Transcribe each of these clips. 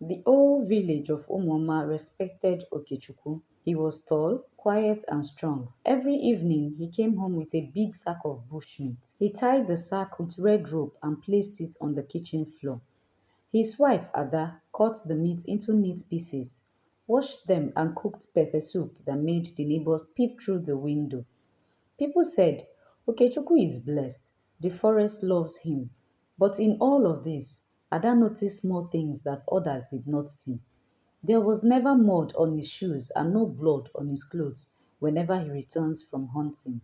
The whole village of Umuoma respected Okechukwu. He was tall, quiet, and strong. Every evening he came home with a big sack of bushmeat. He tied the sack with red rope and placed it on the kitchen floor. His wife, Ada, cut the meat into neat pieces, washed them, and cooked pepper soup that made the neighbors peep through the window. People said, Okechukwu is blessed, the forest loves him. But in all of this, Ada noticed small things that others did not see. There was never mud on his shoes and no blood on his clothes whenever he returns from hunting.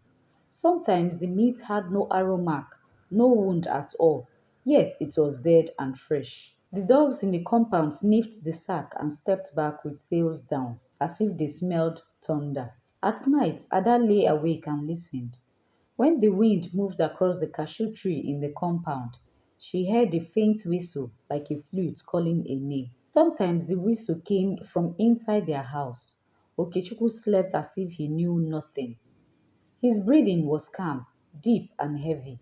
Sometimes the meat had no arrow mark, no wound at all, yet it was dead and fresh. The dogs in the compound sniffed the sack and stepped back with tails down, as if they smelled thunder. At night, Ada lay awake and listened. When the wind moved across the cashew tree in the compound, she heard a faint whistle like a flute calling a name. Sometimes the whistle came from inside their house. Okechukwu slept as if he knew nothing. His breathing was calm, deep, and heavy.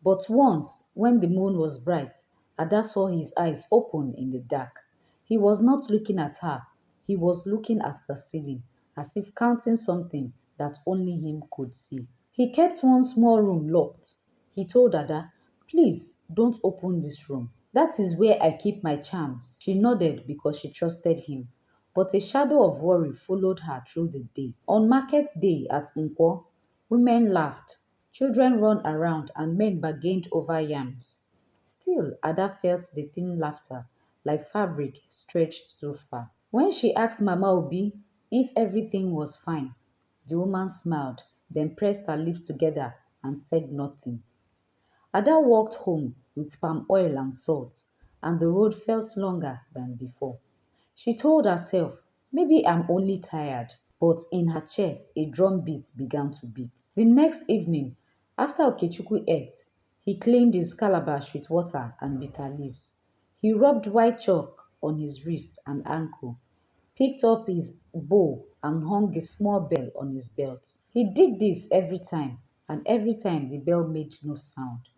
But once, when the moon was bright, Ada saw his eyes open in the dark. He was not looking at her, he was looking at the ceiling, as if counting something that only him could see. He kept one small room locked. He told Ada, Please don't open this room. That is where I keep my charms. She nodded because she trusted him. But a shadow of worry followed her through the day. On market day at Nkwo, women laughed, children ran around, and men bargained over yams. Still, Ada felt the thin laughter, like fabric stretched too far. When she asked Mama Obi if everything was fine, the woman smiled, then pressed her lips together and said nothing. Ada walked home with palm oil and salt, and the road felt longer than before. She told herself, maybe I'm only tired, but in her chest a drum beat began to beat. The next evening, after Okechukwu ate, he cleaned his calabash with water and bitter leaves. He rubbed white chalk on his wrist and ankle, picked up his bow, and hung a small bell on his belt. He did this every time, and every time the bell made no sound.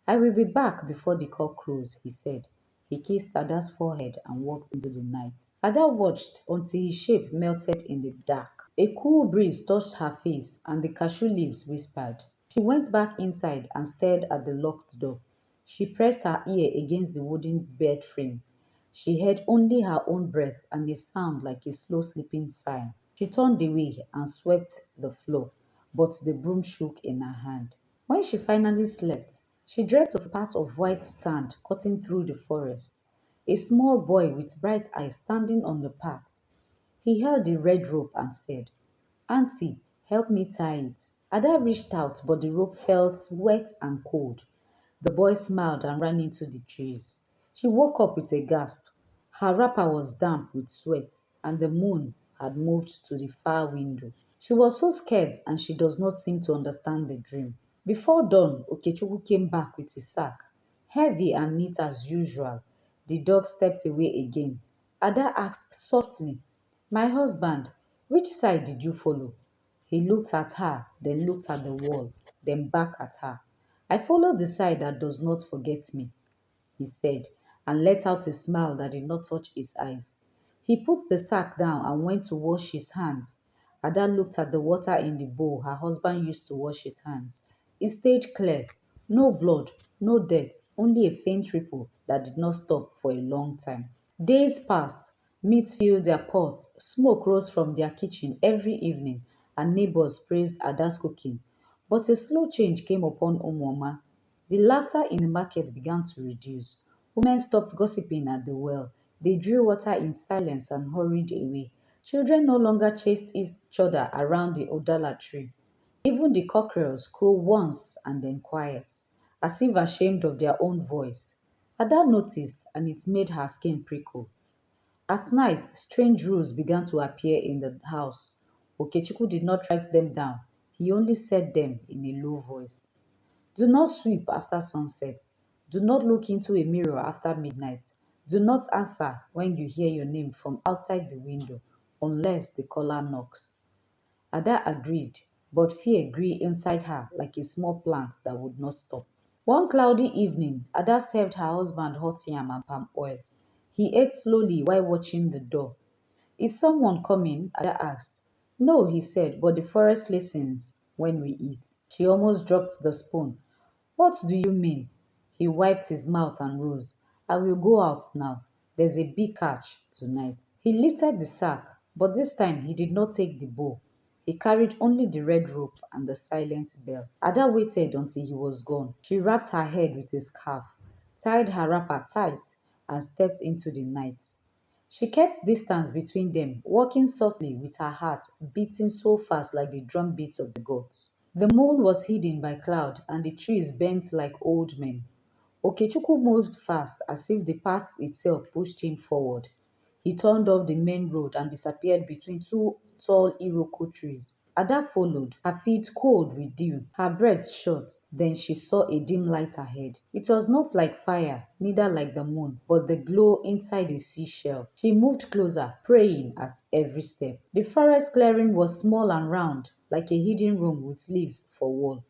I will be back before the cock crows, he said. He kissed Ada's forehead and walked into the night. Ada watched until his shape melted in the dark. A cool breeze touched her face and the cashew leaves whispered. She went back inside and stared at the locked door. She pressed her ear against the wooden bed frame. She heard only her own breath and a sound like a slow sleeping sigh. She turned away and swept the floor, but the broom shook in her hand. When she finally slept, she dreamt of a path of white sand cutting through the forest. A small boy with bright eyes standing on the path. He held the red rope and said, Auntie, help me tie it. Ada reached out, but the rope felt wet and cold. The boy smiled and ran into the trees. She woke up with a gasp. Her wrapper was damp with sweat, and the moon had moved to the far window. She was so scared, and she does not seem to understand the dream. Before dawn, Okechukwu came back with his sack, heavy and neat as usual. The dog stepped away again. Ada asked softly, My husband, which side did you follow? He looked at her, then looked at the wall, then back at her. I follow the side that does not forget me, he said, and let out a smile that did not touch his eyes. He put the sack down and went to wash his hands. Ada looked at the water in the bowl her husband used to wash his hands. It stayed clear. No blood, no dirt, only a faint ripple that did not stop for a long time. Days passed. Meat filled their pots. Smoke rose from their kitchen every evening, and neighbors praised Ada's cooking. But a slow change came upon Umuoma. The laughter in the market began to reduce. Women stopped gossiping at the well. They drew water in silence and hurried away. Children no longer chased each other around the Odala tree. Even the cockerels crowed once and then quiet, as if ashamed of their own voice. Ada noticed, and it made her skin prickle. At night, strange rules began to appear in the house. Okechukwu did not write them down. He only said them in a low voice. Do not sweep after sunset. Do not look into a mirror after midnight. Do not answer when you hear your name from outside the window, unless the caller knocks. Ada agreed, but fear grew inside her like a small plant that would not stop. One cloudy evening, Ada served her husband hot yam and palm oil. He ate slowly while watching the door. Is someone coming? Ada asked. No, he said, but the forest listens when we eat. She almost dropped the spoon. What do you mean? He wiped his mouth and rose. I will go out now. There's a big catch tonight. He lifted the sack, but this time he did not take the bow. He carried only the red rope and the silent bell. Ada waited until he was gone. She wrapped her head with a scarf, tied her wrapper tight, and stepped into the night. She kept distance between them, walking softly with her heart beating so fast like the drum beats of the gods. The moon was hidden by cloud and the trees bent like old men. Okechukwu moved fast as if the path itself pushed him forward. He turned off the main road and disappeared between two tall iroko trees. Ada followed, her feet cold with dew, her breath short. Then she saw a dim light ahead. It was not like fire, neither like the moon, but the glow inside a seashell. She moved closer, praying at every step. The forest clearing was small and round, like a hidden room with leaves for wall.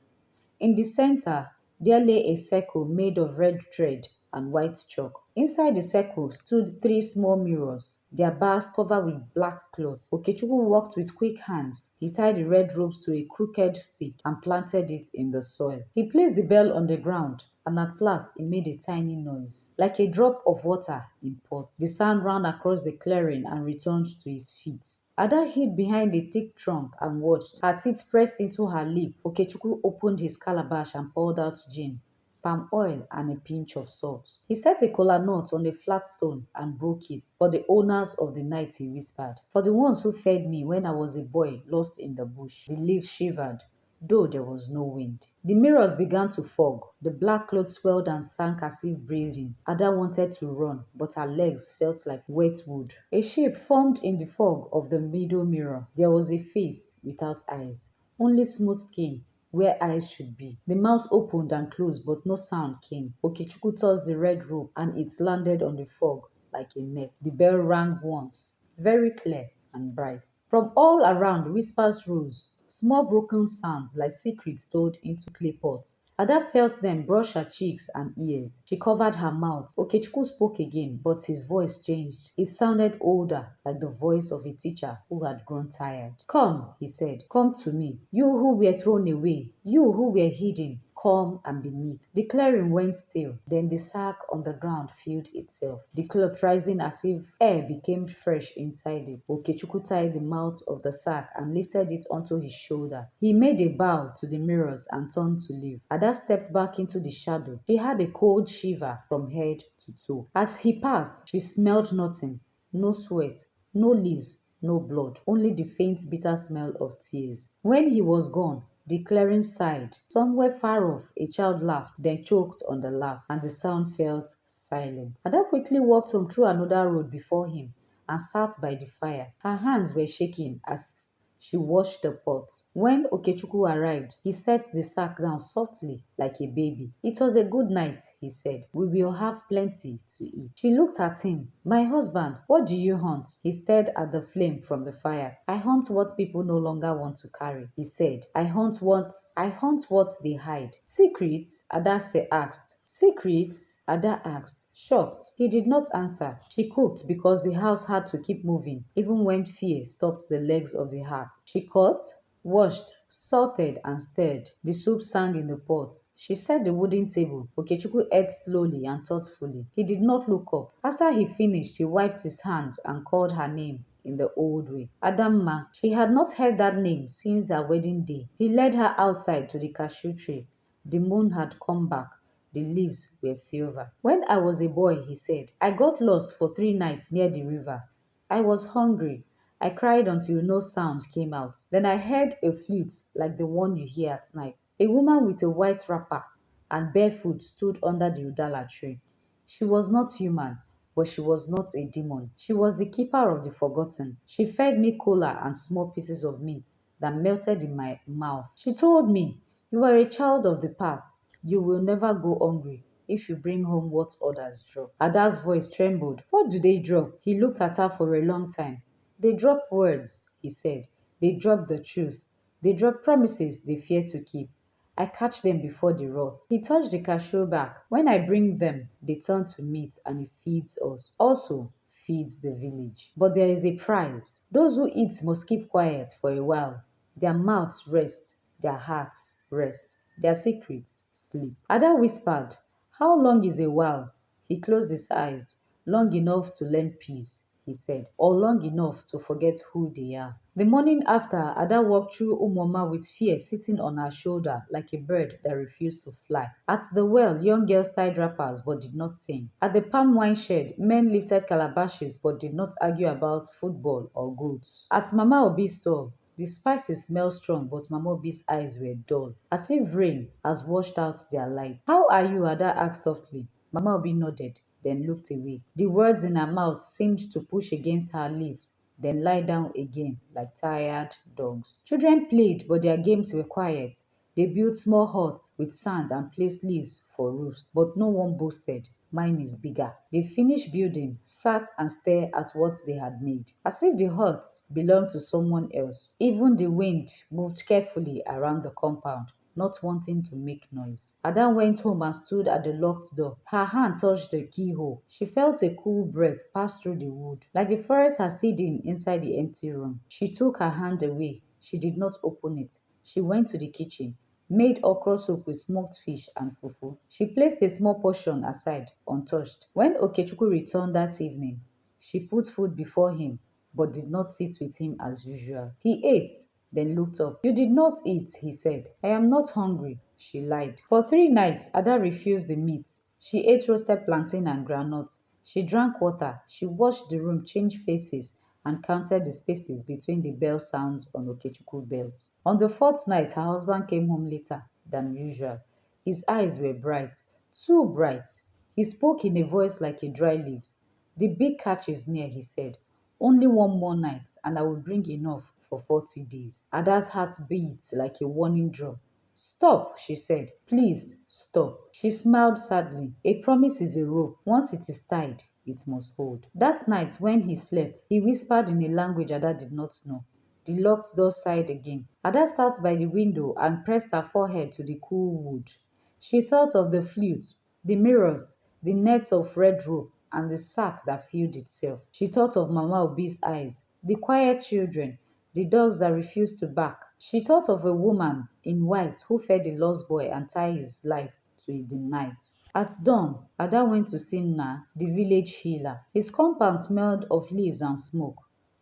In the center, there lay a circle made of red thread and white chalk. Inside the circle stood three small mirrors, their bars covered with black cloth. Okechukwu walked with quick hands. He tied the red ropes to a crooked stick and planted it in the soil. He placed the bell on the ground, and at last it made a tiny noise, like a drop of water in pot. The sound ran across the clearing and returned to his feet. Ada hid behind a thick trunk and watched, her teeth pressed into her lip. Okechukwu opened his calabash and poured out gin, palm oil, and a pinch of salt. He set a kola nut on a flat stone and broke it. For the owners of the night, he whispered. For the ones who fed me when I was a boy lost in the bush. The leaves shivered, though there was no wind. The mirrors began to fog. The black cloth swelled and sank as if breathing. Ada wanted to run, but her legs felt like wet wood. A shape formed in the fog of the middle mirror. There was a face without eyes, only smooth skin where eyes should be. The mouth opened and closed, but no sound came. Okechukwu tossed the red rope, and it landed on the fog like a net. The bell rang once, very clear and bright. From all around, whispers rose, small broken sounds like secrets told into clay pots. Ada felt them brush her cheeks and ears. She covered her mouth. Okechukwu spoke again, but his voice changed. It sounded older, like the voice of a teacher who had grown tired. Come, he said, come to me. You who were thrown away, you who were hidden, come and be meat. The clearing went still. Then the sack on the ground filled itself, the cloth rising as if air became fresh inside it. Okechukwu tied the mouth of the sack and lifted it onto his shoulder. He made a bow to the mirrors and turned to leave. Ada stepped back into the shadow. She had a cold shiver from head to toe. As he passed, she smelled nothing. No sweat, no leaves, no blood, only the faint bitter smell of tears. When he was gone, the clearing sighed. Somewhere far off, a child laughed, then choked on the laugh, and the sound felt silent. Ada quickly walked home through another road before him and sat by the fire. Her hands were shaking as she washed the pot. When Okechukwu arrived, he set the sack down softly like a baby. It was a good night, he said. We will have plenty to eat. She looked at him. My husband, what do you hunt? He stared at the flame from the fire. I hunt what people no longer want to carry, he said. I hunt what they hide. Secrets? Adase asked. Secrets? Ada asked, shocked. He did not answer. She cooked because the house had to keep moving, even when fear stopped the legs of the heart. She cut, washed, salted, and stirred. The soup sang in the pot. She set the wooden table. Okechukwu ate slowly and thoughtfully. He did not look up. After he finished, he wiped his hands and called her name in the old way. Adamma. She had not heard that name since their wedding day. He led her outside to the cashew tree. The moon had come back. The leaves were silver. When I was a boy, he said, I got lost for 3 nights near the river. I was hungry. I cried until no sound came out. Then I heard a flute like the one you hear at night. A woman with a white wrapper and barefoot stood under the udala tree. She was not human, but she was not a demon. She was the keeper of the forgotten. She fed me kola and small pieces of meat that melted in my mouth. She told me, you are a child of the pact. You will never go hungry if you bring home what others drop. Ada's voice trembled. What do they drop? He looked at her for a long time. They drop words, he said. They drop the truth. They drop promises they fear to keep. I catch them before the wrath. He touched the cashew back. When I bring them, they turn to meat and he feeds us. Also, feeds the village. But there is a price. Those who eat must keep quiet for a while. Their mouths rest, their hearts rest, their secrets sleep. Ada whispered, "How long is a while?" He closed his eyes. "Long enough to learn peace," he said, "or long enough to forget who they are." The morning after, Ada walked through Umuoma with fear sitting on her shoulder like a bird that refused to fly. At the well, young girls tied wrappers but did not sing. At the palm wine shed, men lifted calabashes but did not argue about football or goats. At Mama Obi's stall, the spices smelled strong, but Mama Obi's eyes were dull, as if rain has washed out their light. "How are you?" Ada asked softly. Mama Obi nodded, then looked away. The words in her mouth seemed to push against her lips, then lie down again like tired dogs. Children played, but their games were quiet. They built small huts with sand and placed leaves for roofs, but no one boasted, "Mine is bigger." They finished building, sat and stared at what they had made, as if the huts belonged to someone else. Even the wind moved carefully around the compound, not wanting to make noise. Ada went home and stood at the locked door. Her hand touched the keyhole. She felt a cool breath pass through the wood, like the forest had hidden inside the empty room. She took her hand away. She did not open it. She went to the kitchen, made okra soup with smoked fish and fufu. She placed a small portion aside, untouched. When Okechukwu returned that evening, she put food before him, but did not sit with him as usual. He ate, then looked up. "You did not eat," he said. "I am not hungry," she lied. For 3 nights, Ada refused the meat. She ate roasted plantain and groundnuts. She drank water. She watched the room change faces and counted the spaces between the bell sounds on Okechukwu bells. On the fourth night, her husband came home later than usual. His eyes were bright, too bright. He spoke in a voice like a dry leaves. "The big catch is near," he said. "Only one more night, and I will bring enough for 40 days." Ada's heart beat like a warning drum. "Stop," she said. "Please stop." She smiled sadly. "A promise is a rope. Once it is tied, it must hold." That night, when he slept, he whispered in a language Ada did not know. The locked door sighed again. Ada sat by the window and pressed her forehead to the cool wood. She thought of the flute, the mirrors, the nets of red rope, and the sack that filled itself. She thought of Mama Obi's eyes, the quiet children, the dogs that refused to bark. She thought of a woman in white who fed a lost boy and tied his life to the night. At dawn, Ada went to see Nna, the village healer. His compound smelled of leaves and smoke.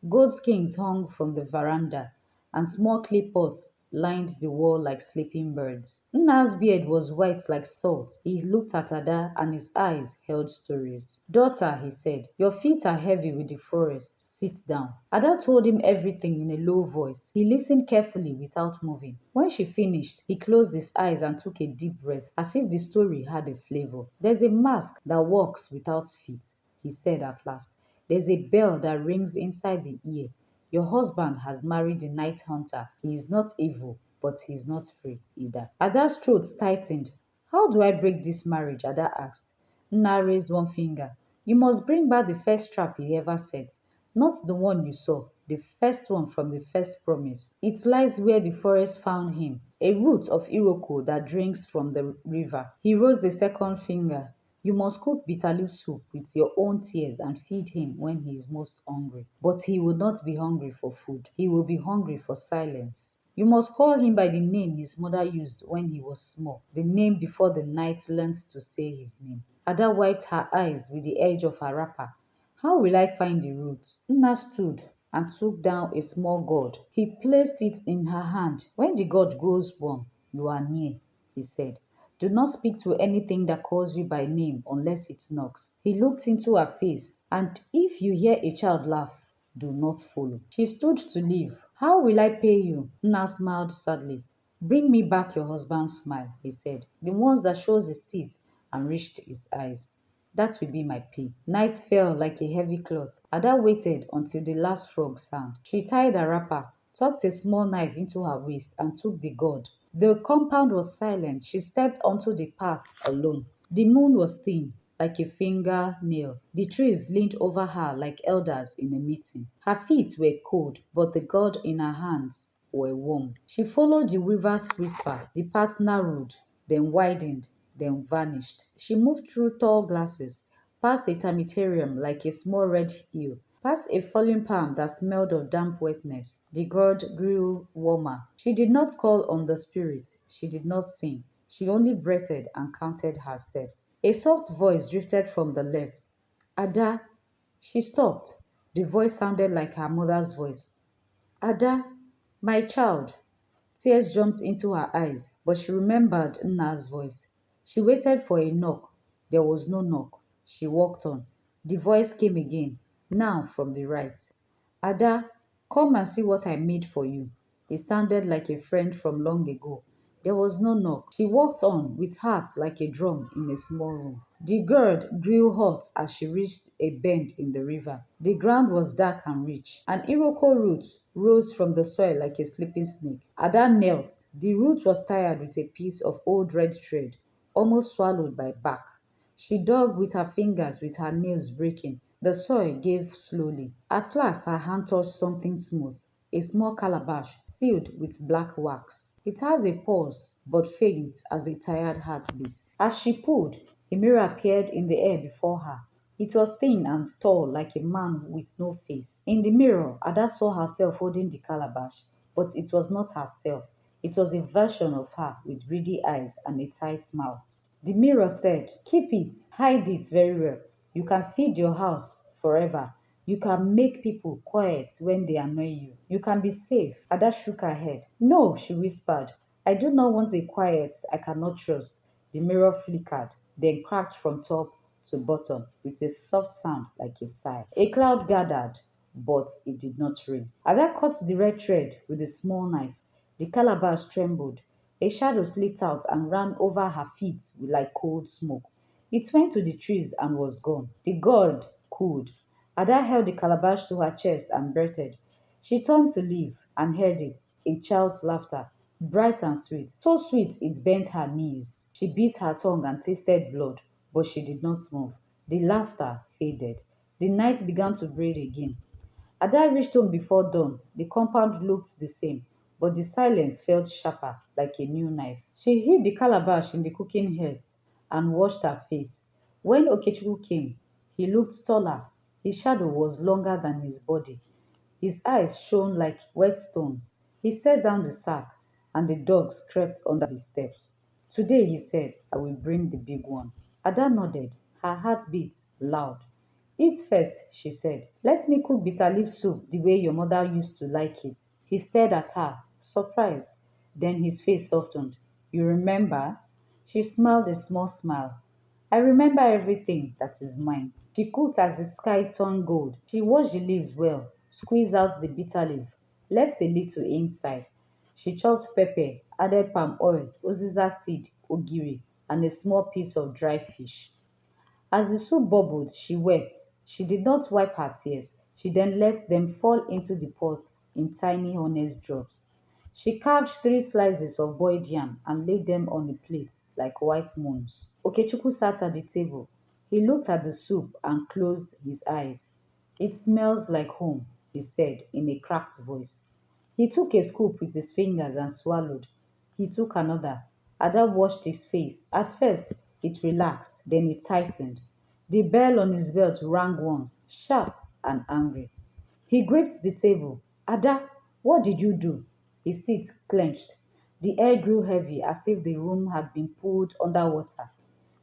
Goat skins hung from the veranda, and small clay pots lined the wall like sleeping birds. Nna's beard was white like salt. He looked at Ada and his eyes held stories. "Daughter," he said, "your feet are heavy with the forest. Sit down." Ada told him everything in a low voice. He listened carefully without moving. When she finished, he closed his eyes and took a deep breath, as if the story had a flavor. "There's a mask that walks without feet," he said at last. "There's a bell that rings inside the ear. Your husband has married a night hunter. He is not evil, but he is not free either." Ada's throat tightened. "How do I break this marriage?" Ada asked. Nna raised one finger. "You must bring back the first trap he ever set. Not the one you saw, the first one from the first promise. It lies where the forest found him, a root of Iroko that drinks from the river." He rose the second finger. "You must cook bitterleaf soup with your own tears and feed him when he is most hungry. But he will not be hungry for food. He will be hungry for silence. You must call him by the name his mother used when he was small, the name before the night learned to say his name." Ada wiped her eyes with the edge of her wrapper. "How will I find the root?" Nna stood and took down a small gourd. He placed it in her hand. "When the gourd grows warm, you are near," he said. "Do not speak to anything that calls you by name unless it knocks." He looked into her face. "And if you hear a child laugh, do not follow." She stood to leave. "How will I pay you?" Nna smiled sadly. "Bring me back your husband's smile," he said, "the ones that shows his teeth and reached his eyes. That will be my pay." Night fell like a heavy cloth. Ada waited until the last frog sang. She tied her wrapper, tucked a small knife into her waist, and took the gourd. The compound was silent. She stepped onto the path alone. The moon was thin, like a fingernail. The trees leaned over her like elders in a meeting. Her feet were cold, but the gourd in her hands were warm. She followed the river's whisper. The path narrowed, then widened, then vanished. She moved through tall glasses, past a termitarium like a small red hill, past a fallen palm that smelled of damp wetness. The god grew warmer. She did not call on the spirit. She did not sing. She only breathed and counted her steps. A soft voice drifted from the left. Ada. She stopped. The voice sounded like her mother's voice. Ada, my child. Tears jumped into her eyes, but she remembered Nna's voice. She waited for a knock. There was no knock. She walked on. The voice came again, now from the right. Ada, come and see what I made for you. It sounded like a friend from long ago. There was no knock. She walked on, with heart like a drum in a small room. The girl grew hot as she reached a bend in the river. The ground was dark and rich. An iroko root rose from the soil like a sleeping snake. Ada knelt. The root was tied with a piece of old red thread, almost swallowed by bark. She dug with her fingers, with her nails breaking. The soil gave slowly. At last her hand touched something smooth, a small calabash sealed with black wax. It has a pulse, but faint as a tired heartbeat. As she pulled, a mirror appeared in the air before her. It was thin and tall, like a man with no face. In the mirror, Ada saw herself holding the calabash, but it was not herself. It was a version of her with greedy eyes and a tight mouth. The mirror said, keep it, hide it very well. You can feed your house forever. You can make people quiet when they annoy you. You can be safe. Ada shook her head. No, she whispered. I do not want a quiet I cannot trust. The mirror flickered, then cracked from top to bottom with a soft sound like a sigh. A cloud gathered, but it did not rain. Ada cut the red thread with a small knife. The calabash trembled. A shadow slipped out and ran over her feet like cold smoke. It went to the trees and was gone. The god cooled. Ada held the calabash to her chest and breathed. She turned to leave and heard it, a child's laughter, bright and sweet, so sweet it bent her knees. She bit her tongue and tasted blood, but she did not move. The laughter faded. The night began to breathe again. Ada reached home before dawn. The compound looked the same, but the silence felt sharper, like a new knife. She hid the calabash in the cooking hearth and washed her face. When Okechukwu came, he looked taller. His shadow was longer than his body. His eyes shone like whetstones. He set down the sack, and the dogs crept under the steps. Today, he said, I will bring the big one. Ada nodded. Her heart beat loud. Eat first, she said. Let me cook bitter leaf soup the way your mother used to like it. He stared at her, surprised. Then his face softened. You remember? She smiled a small smile. I remember everything that is mine. She cooked as the sky turned gold. She washed the leaves well, squeezed out the bitter leaf, left a little inside. She chopped pepper, added palm oil, uziza seed, ogiri, and a small piece of dry fish. As the soup bubbled, she wept. She did not wipe her tears. She then let them fall into the pot in tiny honest drops. She carved 3 slices of boiled yam and laid them on the plate like white moons. Okechukwu sat at the table. He looked at the soup and closed his eyes. It smells like home, he said in a cracked voice. He took a scoop with his fingers and swallowed. He took another. Ada washed his face. At first, it relaxed, then it tightened. The bell on his belt rang once, sharp and angry. He gripped the table. Ada, what did you do? His teeth clenched. The air grew heavy as if the room had been pulled under water.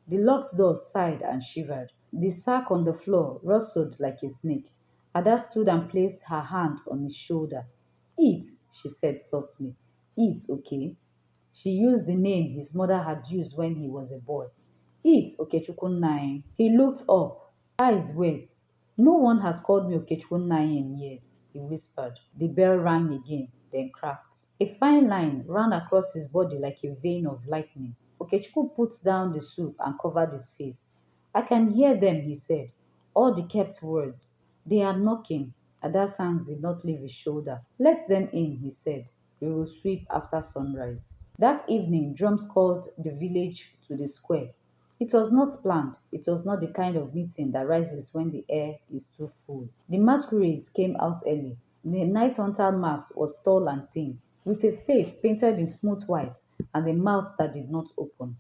The locked door sighed and shivered. The sack on the floor rustled like a snake. Ada stood and placed her hand on his shoulder. Eat, she said softly. Eat, okay? She used the name his mother had used when he was a boy. Eat, Okechukwu nine. He looked up, eyes wet. No one has called me Okechukwu nine in years, he whispered. The bell rang again, then cracked. A fine line ran across his body like a vein of lightning. Okechukwu put down the soup and covered his face. I can hear them, he said. All the kept words. They are knocking. Ada's hands did not leave his shoulder. Let them in, he said. We will sweep after sunrise. That evening, drums called the village to the square. It was not planned. It was not the kind of meeting that rises when the air is too full. The masquerades came out early. The night hunter mask was tall and thin. with a face painted in smooth white and a mouth that did not open.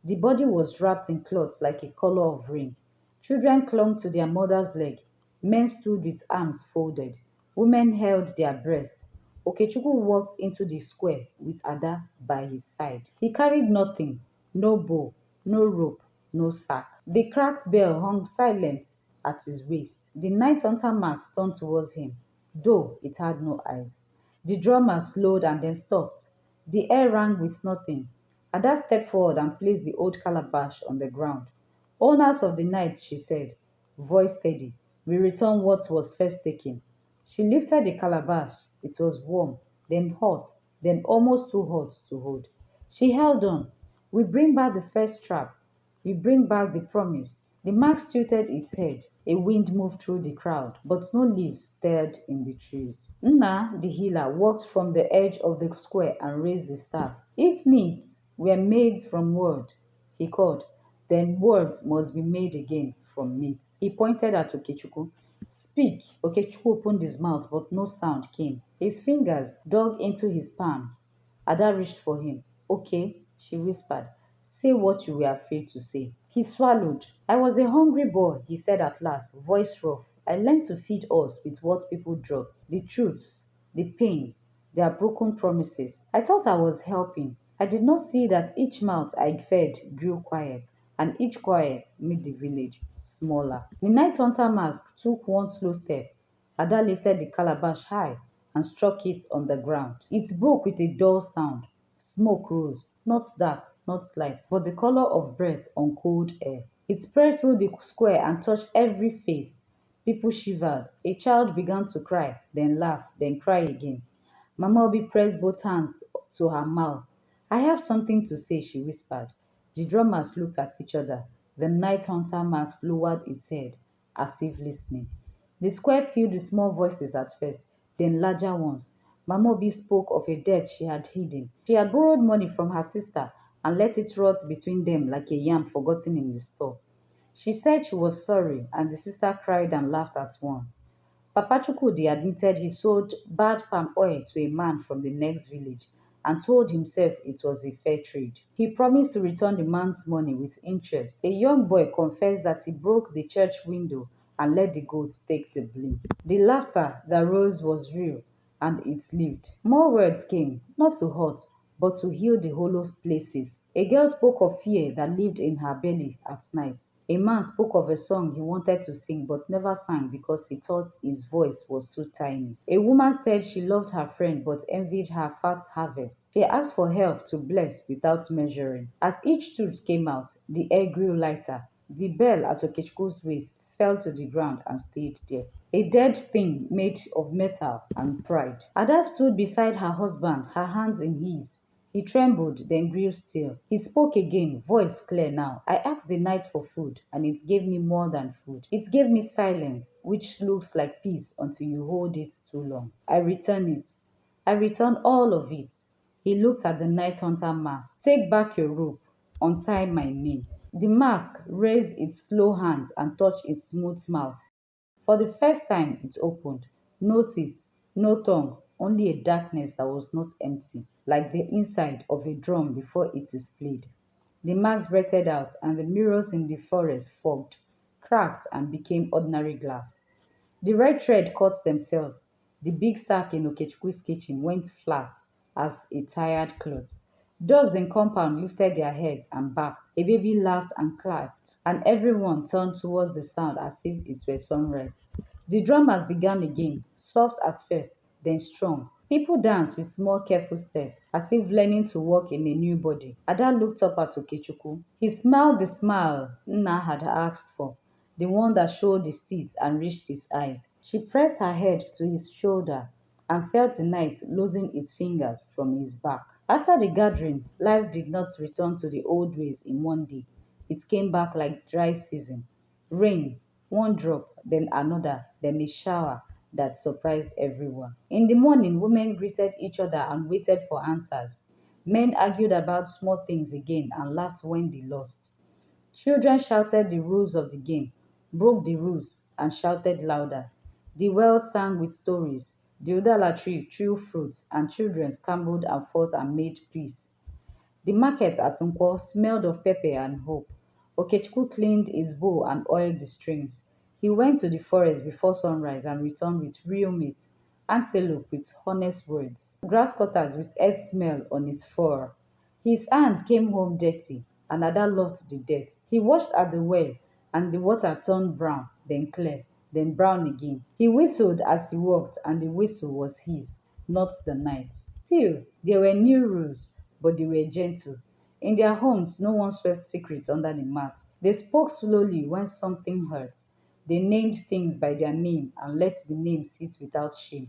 The body was wrapped in cloth like a color of rain. Children clung to their mother's leg. Men stood with arms folded. Women held their breath. Okechukwu walked into the square with Ada by his side. He carried nothing, no bow, no rope, no sack. The cracked bell hung silent at his waist. The night hunter Max turned towards him, though it had no eyes. The drummer slowed and then stopped. The air rang with nothing. Ada stepped forward and placed the old calabash on the ground. Owners of the night, she said, voice steady, we return what was first taken. She lifted the calabash. It was warm, then hot, then almost too hot to hold. She held on. We bring back the first trap. We bring back the promise. The mask tilted its head. A wind moved through the crowd, but no leaves stirred in the trees. Nna, the healer, walked from the edge of the square and raised the staff. If meats were made from word, he called, then words must be made again from meats. He pointed at Okechukwu. Speak. Okechukwu opened his mouth, but no sound came. His fingers dug into his palms. Ada reached for him. Okay, she whispered. Say what you were afraid to say. He swallowed. I was a hungry boy, he said at last, voice rough. I learned to feed us with what people dropped. The truths, the pain, their broken promises. I thought I was helping. I did not see that each mouth I fed grew quiet, and each quiet made the village smaller. The night hunter mask took one slow step. Ada lifted the calabash high and struck it on the ground. It broke with a dull sound. Smoke rose, not dark, not light, but the color of breath on cold air. It spread through the square and touched every face. People shivered. A child began to cry, then laugh, then cry again. Mama Obi pressed both hands to her mouth. I have something to say, she whispered. The drummers looked at each other. The night hunter Max lowered its head, as if listening. The square filled with small voices at first, then larger ones. Mama Obi spoke of a debt she had hidden. She had borrowed money from her sister and let it rot between them like a yam forgotten in the store. She said she was sorry, and the sister cried and laughed at once. Papa Chukwudi admitted he sold bad palm oil to a man from the next village and told himself it was a fair trade. He promised to return the man's money with interest. A young boy confessed that he broke the church window and let the goats take the blame. The laughter that rose was real, and it lived. More words came, not to hurt, but to heal the hollow places. A girl spoke of fear that lived in her belly at night. A man spoke of a song he wanted to sing but never sang because he thought his voice was too tiny. A woman said she loved her friend but envied her fat harvest. She asked for help to bless without measuring. As each truth came out, the air grew lighter. The bell at Okechukwu's waist fell to the ground and stayed there. A dead thing made of metal and pride. Ada stood beside her husband, her hands in his. He trembled, then grew still. He spoke again, voice clear now. I asked the night for food, and it gave me more than food. It gave me silence, which looks like peace until you hold it too long. I return it. I return all of it. He looked at the night hunter mask. Take back your rope. Untie my name. The mask raised its slow hands and touched its smooth mouth. For the first time, it opened. No teeth, no tongue, only a darkness that was not empty, like the inside of a drum before it is played. The marks breathed out, and the mirrors in the forest fogged, cracked, and became ordinary glass. The red thread cut themselves. The big sack in Okechukwu's kitchen went flat as a tired cloth. Dogs in compound lifted their heads and barked. A baby laughed and clapped, and everyone turned towards the sound as if it were sunrise. The drummers began again, soft at first, then strong. People danced with small careful steps, as if learning to walk in a new body. Ada looked up at Okechukwu. He smiled the smile Nna had asked for, the one that showed his teeth and reached his eyes. She pressed her head to his shoulder and felt the night loosen its fingers from his back. After the gathering, life did not return to the old ways in one day. It came back like dry season. Rain, one drop, then another, then a shower that surprised everyone. In the morning, women greeted each other and waited for answers. Men argued about small things again and laughed when they lost. Children shouted the rules of the game, broke the rules, and shouted louder. The well sang with stories. The udala tree threw fruits, and children scrambled and fought and made peace. The market at Nkwo smelled of pepper and hope. Okechukwu cleaned his bow and oiled the strings. He went to the forest before sunrise and returned with real meat, antelope with honest words, grass cutters with earth smell on its fur. His hands came home dirty, and Ada loved the dirt. He washed at the well, and the water turned brown, then clear, then brown again. He whistled as he walked, and the whistle was his, not the night's. Still, there were new rules, but they were gentle. In their homes, no one swept secrets under the mat. They spoke slowly when something hurt. They named things by their name and let the name sit without shame.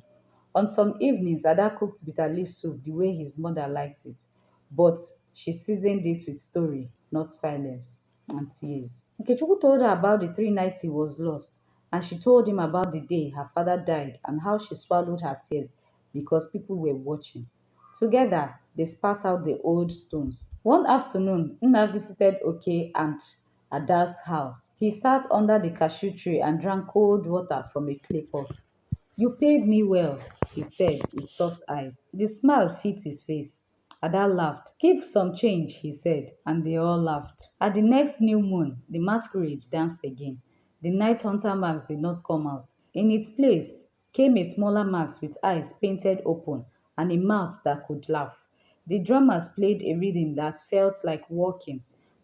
On some evenings, Ada cooked bitter leaf soup the way his mother liked it, but she seasoned it with story, not silence and tears. Okechukwu told her about the 3 nights he was lost, and she told him about the day her father died and how she swallowed her tears because people were watching. Together, they spat out the old stones. One afternoon, Nna visited Oke and Ada's house. He sat under the cashew tree and drank cold water from a clay pot. You paid me well, he said with soft eyes. The smile fit his face. Ada laughed. Keep some change, he said, and they all laughed. At the next new moon, the masquerade danced again. The night hunter mask did not come out. In its place came a smaller mask with eyes painted open and a mouth that could laugh. The drummers played a rhythm that felt like walking.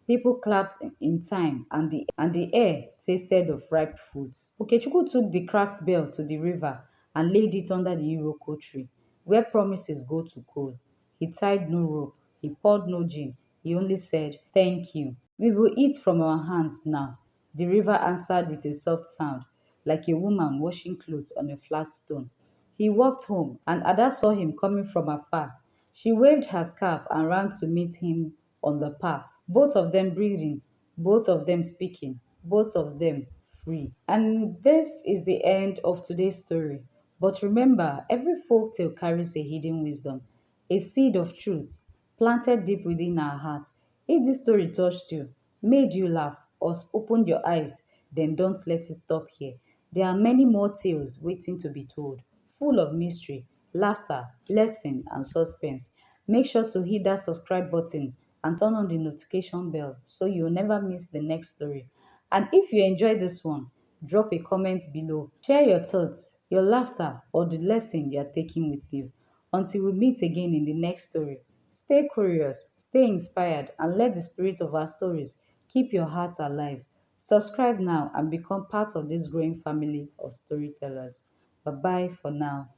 People clapped in time, and the air tasted of ripe fruits. Okechukwu took the cracked bell to the river and laid it under the iroko tree, where promises go to cool. He tied no rope, he poured no gin, he only said, "Thank you. We will eat from our hands now." The river answered with a soft sound, like a woman washing clothes on a flat stone. He walked home, and Ada saw him coming from afar. She waved her scarf and ran to meet him on the path, both of them breathing, both of them speaking, both of them free. And this is the end of today's story. But remember, every folk tale carries a hidden wisdom, a seed of truth planted deep within our hearts. If this story touched you, made you laugh, or opened your eyes, then don't let it stop here. There are many more tales waiting to be told, full of mystery, laughter, lesson, and suspense. Make sure to hit that subscribe button and turn on the notification bell so you'll never miss the next story. And if you enjoyed this one, drop a comment below. Share your thoughts, your laughter, or the lesson you're taking with you. Until we meet again in the next story, stay curious, stay inspired, and let the spirit of our stories keep your heart alive. Subscribe now and become part of this growing family of storytellers. Bye bye for now.